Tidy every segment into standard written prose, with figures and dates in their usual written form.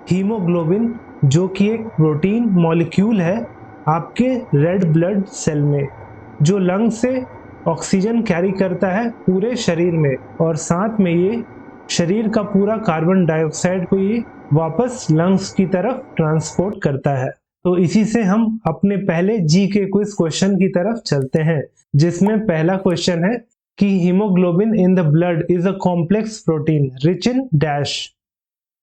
Haemoglobin जो कि एक प्रोटीन मॉलिक्यूल है आपके रेड ब्लड सेल में, जो लंग से ऑक्सीजन कैरी करता है पूरे शरीर में, और साथ में ये शरीर का पूरा कार्बन डाइऑक्साइड को ये वापस लंग्स की तरफ ट्रांसपोर्ट करता है। तो इसी से हम अपने पहले जी के क्विज क्वेश्चन की तरफ चलते हैं, जिसमें पहला क्वेश्चन है कि haemoglobin in the blood is a complex protein rich in dash.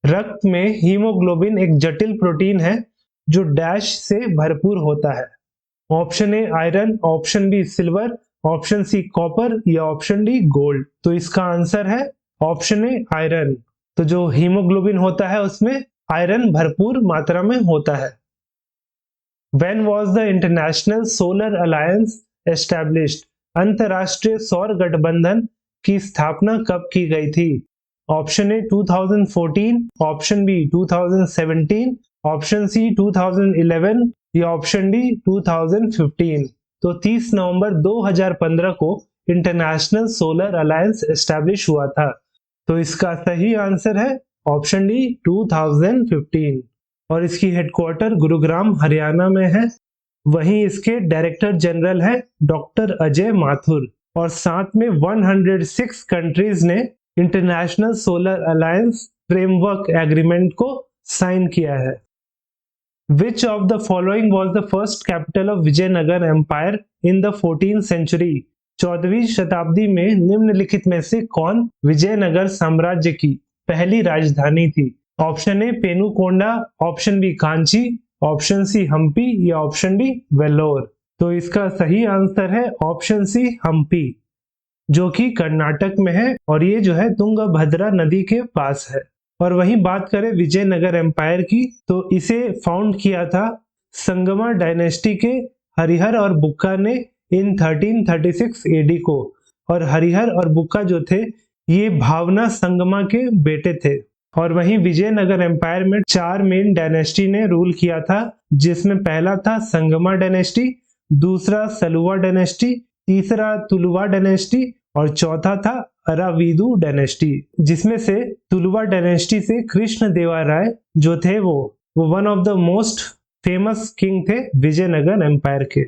रक्त में हीमोग्लोबिन एक जटिल प्रोटीन है जो डैश से भरपूर होता है। Option A iron, option B silver, option C copper या ऑप्शन डी गोल्ड। तो इसका आंसर है ऑप्शन ए आयरन। तो जो हीमोग्लोबिन होता है उसमें आयरन भरपूर मात्रा में होता है। When was the International Solar Alliance established? अंतरराष्ट्रीय सौर गठबंधन की स्थापना कब की गई थी? Option A 2014, option B 2017, option C 2011 या ऑप्शन डी 2015। तो 30 नवंबर 2015 को इंटरनेशनल सोलर अलायंस एस्टैब्लिश हुआ था। तो इसका सही आंसर है ऑप्शन डी 2015, और इसकी हेडक्वार्टर गुरुग्राम हरियाणा में है। वहीं इसके डायरेक्टर जनरल है डॉक्टर अजय माथुर, और साथ में 106 कंट्रीज ने international solar alliance framework agreement को साइन किया है। Which of the following was the first capital of Vijayanagara empire in the 14th century? 14वीं शताब्दी में निम्नलिखित में से कौन विजयनगर साम्राज्य की पहली राजधानी थी? Option A Penukonda, option B Kanchi, option C Hampi या ऑप्शन डी वेल्लोर। तो इसका सही आंसर है ऑप्शन सी हम्पी, जो कि कर्नाटक में है, और ये जो है तुंगभद्रा नदी के पास है। और वहीं बात करें विजयनगर एम्पायर की, तो इसे फाउंड किया था संगमा डायनेस्टी के हरिहर और बुक्का ने इन 1336 एडी को। और हरिहर और बुक्का जो थे ये भावना संगमा के बेटे थे। और वहीं विजयनगर एम्पायर में 4 मेन डायनेस्टी ने रूल किया था, जिसमें पहला था संगमा डायनेस्टी, दूसरा सलुवा डायनेस्टी, तीसरा तुलुवा डायनेस्टी और चौथा था अराविदु डायनेस्टी, जिसमें से तुलुवा डायनेस्टी से कृष्ण देवा राय जो थे वो one of the most famous king थे विजयनगर एम्पायर के।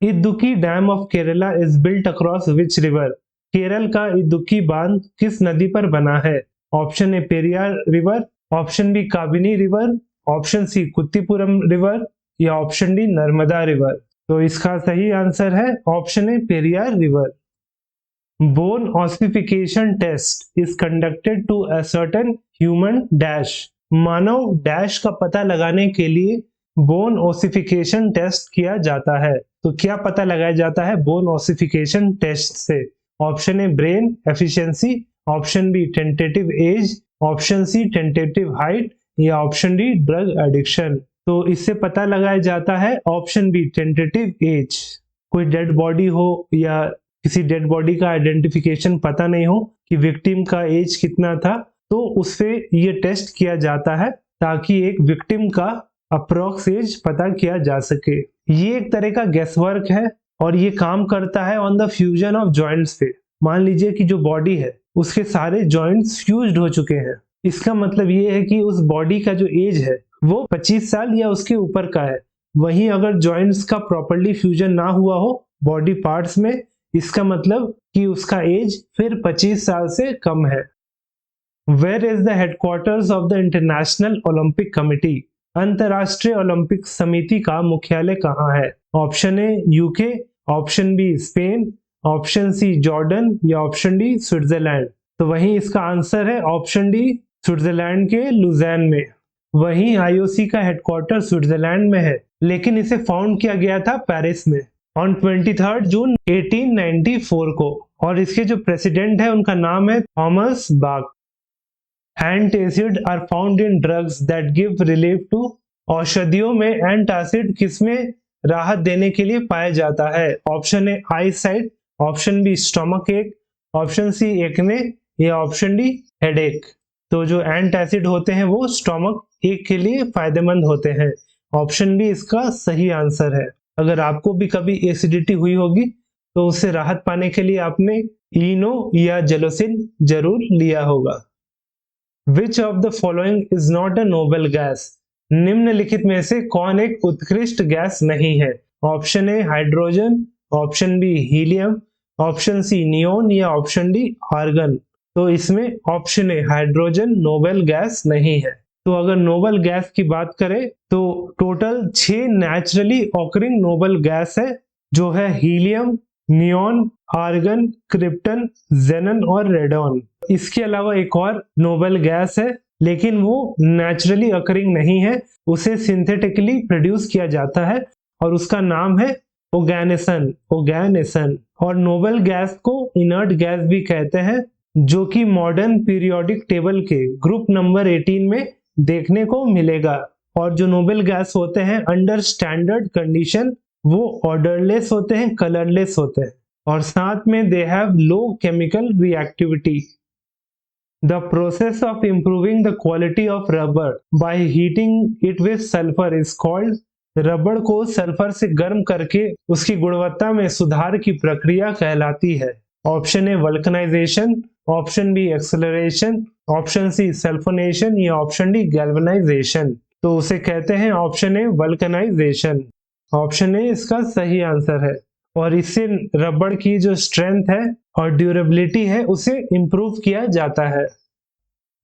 Idukki dam of Kerala is built across which river? Kerala का इदुक्की बांध किस नदी पर बना है? Option A Periyar river, option B Kabini river, option C Kuttippuram river या ऑप्शन डी नर्मदा रिवर। तो इसका सही आंसर है option A Periyar river. Bone ossification test is conducted to ascertain human dash. मानव डैश का पता लगाने के लिए बोन ऑसिफिकेशन टेस्ट किया जाता है। तो क्या पता लगाया जाता है बोन ऑसिफिकेशन टेस्ट से? Option A brain efficiency, option B tentative age, option C tentative height या ऑप्शन डी ड्रग एडिक्शन। तो इससे पता लगाया जाता है ऑप्शन बी टेंटेटिव एज। कोई डेड बॉडी हो या किसी डेड बॉडी का आइडेंटिफिकेशन पता नहीं हो कि विक्टिम का एज कितना था, तो उससे ये टेस्ट किया जाता है ताकि एक विक्टिम का अप्रॉक्स एज पता किया जा सके। ये एक तरह का गेस वर्क है और ये काम करता है on the fusion of joints पे। मान लीजिए कि जो बॉडी है उसके सारे जॉइंट्स फ्यूज्ड हो चुके हैं, इसका मतलब ये है कि उस बॉडी का जो एज है वो 25 साल या उसके ऊपर का है। वहीं अगर जॉइंट्स का प्रॉपर्ली फ्यूजन ना हुआ हो बॉडी पार्ट्स में, इसका मतलब कि उसका एज फिर 25 साल से कम है। Where is the headquarters of the International Olympic Committee? अंतरराष्ट्रीय ओलंपिक समिति का मुख्यालय कहाँ है? Option A UK, option B Spain, option C Jordan या ऑप्शन डी स्विट्जरलैंड। तो वहीं इसका आंसर है ऑप्शन डी स्विट्जरलैंड के लुज़ैन में। वहीं आईओसी का हेडक्वार्टर स्विट्जरलैंड में है, लेकिन इसे फाउंड किया गया था पेरिस में ऑन 23 जून 1894 को, और इसके जो प्रेसिडेंट है उनका नाम है Thomas Bach. Antacid are found in drugs that give relief to. औषधियों में एंटासिड किसमें राहत देने के लिए पाया जाता है? Option A eye sight, option B stomach ache, option C acne या ऑप्शन डी हेडेक। तो जो एंटासिड होते हैं वो स्टमक एक के लिए फायदेमंद होते हैं। ऑप्शन बी इसका सही आंसर है। अगर आपको भी कभी एसिडिटी हुई होगी तो उससे राहत पाने के लिए आपने इनो या जेलोसिन जरूर लिया होगा। Which of the following is not a noble gas? निम्नलिखित में से कौन एक उत्कृष्ट गैस नहीं है? Option A hydrogen, option B helium, option C neon या ऑप्शन डी आर्गन। तो इसमें option A hydrogen noble gas नहीं है। तो अगर नोबल गैस की बात करें तो total 6 naturally occurring noble gas है, जो है हीलियम, नियोन, आर्गन, क्रिप्टन, जेनन और रेडॉन। इसके अलावा एक और नोबल गैस है, लेकिन वो नेचुरली अकरिंग नहीं है, उसे सिंथेटिकली प्रोड्यूस किया जाता है और उसका नाम है ओगैनेसन। और नोबल गैस को इनर्ट गैस भी कहते हैं, जो कि मॉडर्न पीरियोडिक टेबल के ग्रुप नंबर 18 में देखने को मिलेगा। और जो नोबल गैस होते हैं अंडर स्टैंडर्ड कंडीशन, वो ऑर्डरलेस होते हैं, कलरलेस होते हैं और साथ में they have low chemical reactivity. The process of improving the quality of rubber by heating it with sulfur is called, रबड़ को सल्फर से गर्म करके उसकी गुणवत्ता में सुधार की प्रक्रिया कहलाती है। Option A vulcanisation, option B acceleration, option C sulphonation या ऑप्शन डी गैल्वेनाइजेशन। तो उसे कहते हैं option A vulcanisation. Option A इसका सही आंसर है और इससे रबड़ की जो स्ट्रेंथ है और ड्यूरेबिलिटी है उसे इंप्रूव किया जाता है।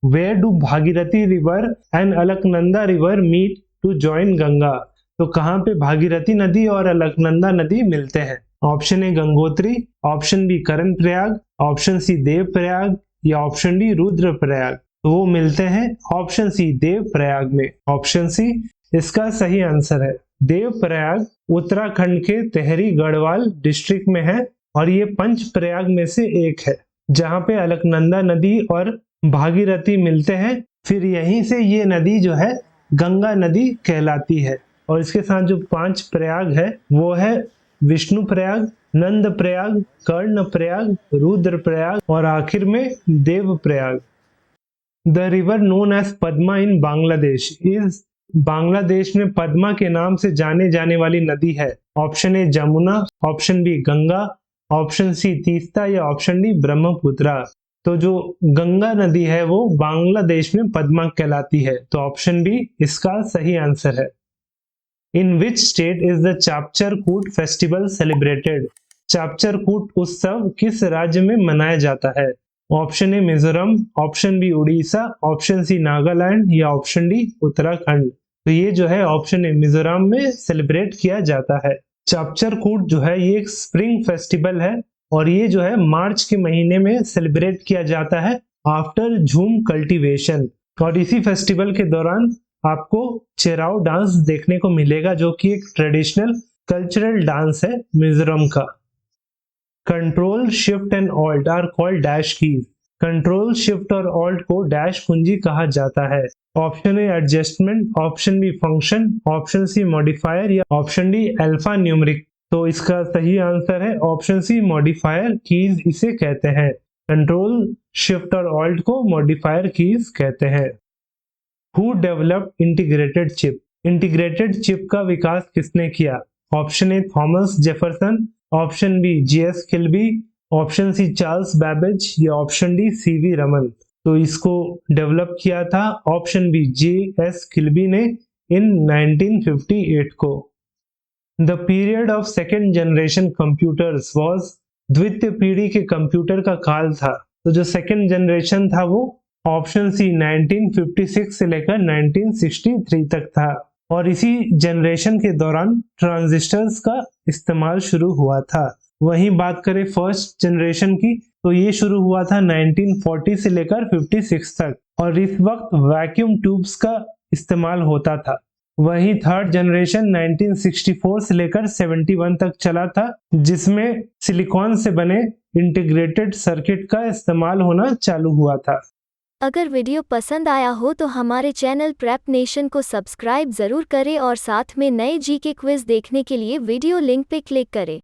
Where do Bhagirathi river and Alaknanda river meet to join Ganga? तो कहाँ पे भागीरथी नदी और अलकनंदा नदी मिलते हैं? Option A Gangotri, option B Karan Prayag, option C Dev Prayag या ऑप्शन डी रुद्र प्रयाग। तो वो मिलते हैं ऑप्शन सी देव प्रयाग में। ऑप्शन सी इसका सही आंसर है। देव प्रयाग उत्तराखंड के तेहरी गढ़वाल डिस्ट्रिक्ट में है और ये पंच प्रयाग में से एक है, जहाँ पे अलकनंदा नदी और भागीरथी मिलते हैं। फिर यहीं से ये नदी जो है गंगा नदी कहलाती है। और इसके साथ जो 5 प्रयाग है वो है विष्णु प्रयाग, नंद प्रयाग, कर्ण प्रयाग, रुद्र प्रयाग और आखिर में Dev Prayag. The river known as Padma in Bangladesh is, Bangladesh में पद्मा के नाम से जाने जाने वाली नदी है। Option A Jamuna, option B Ganga, option C Teesta या ऑप्शन डी ब्रह्मपुत्रा। तो जो गंगा नदी है वो बांग्लादेश में पद्मा कहलाती है। तो ऑप्शन बी इसका सही आंसर है। In which state is the Chapcharkut festival celebrated? Chapcharkut उत्सव किस राज्य में मनाया जाता है? Option A Mizoram, option B Orissa, option C Nagaland या ऑप्शन डी उत्तराखंड। तो ये जो है ऑप्शन ए मिजोरम में सेलिब्रेट किया जाता है। चापचरकूट जो है ये एक स्प्रिंग फेस्टिवल है और ये जो है मार्च के महीने में सेलिब्रेट किया जाता है आफ्टर झूम कल्टीवेशन। और इसी फेस्टिवल के दौरान आपको चेराव डांस देखने को मिलेगा, जो कि एक ट्रेडिशनल कल्चरल डांस है मिजोरम का। Control, shift and alt are called dash keys. Control, shift और ऑल्ट को डैश कुंजी कहा जाता है। Option A adjustment, option B function, option C modifier या ऑप्शन डी अल्फा न्यूमेरिक। तो इसका सही आंसर है ऑप्शन सी मॉडिफायर कीज इसे कहते हैं। कंट्रोल, शिफ्ट और ऑल्ट को मॉडिफायर कीज कहते हैं। Who developed integrated chip? Integrated chip का विकास किसने किया? Option A Thomas Jefferson, option B GS Kilby, option C Charles Babbage या ऑप्शन डी सीवी रमन। तो इसको डेवलप किया था ऑप्शन बी जीएस किल्बी ने इन 1958 को। The period of second generation computers was, द्वितीय पीढ़ी के कंप्यूटर का काल था। तो जो सेकेंड जनरेशन था वो ऑप्शन सी 1956 से लेकर 1963 तक था और इसी जनरेशन के दौरान ट्रांजिस्टर्स का इस्तेमाल शुरू हुआ था। वहीं बात करें फर्स्ट जनरेशन की तो ये शुरू हुआ था 1940 से लेकर 56 तक और इस वक्त वैक्यूम ट्यूब्स का इस्तेमाल होता था। वहीं थर्ड जनरेशन 1964 से लेकर 71 तक चला था, जिसमें सिलिकॉन से बने इंटीग्रेटेड सर्किट का इस्तेमाल होना चालू हुआ था। अगर वीडियो पसंद आया हो तो हमारे चैनल प्रेप नेशन को सब्सक्राइब जरूर करें और साथ में नए जीके क्विज देखने के लिए वीडियो लिंक पे क्लिक करें।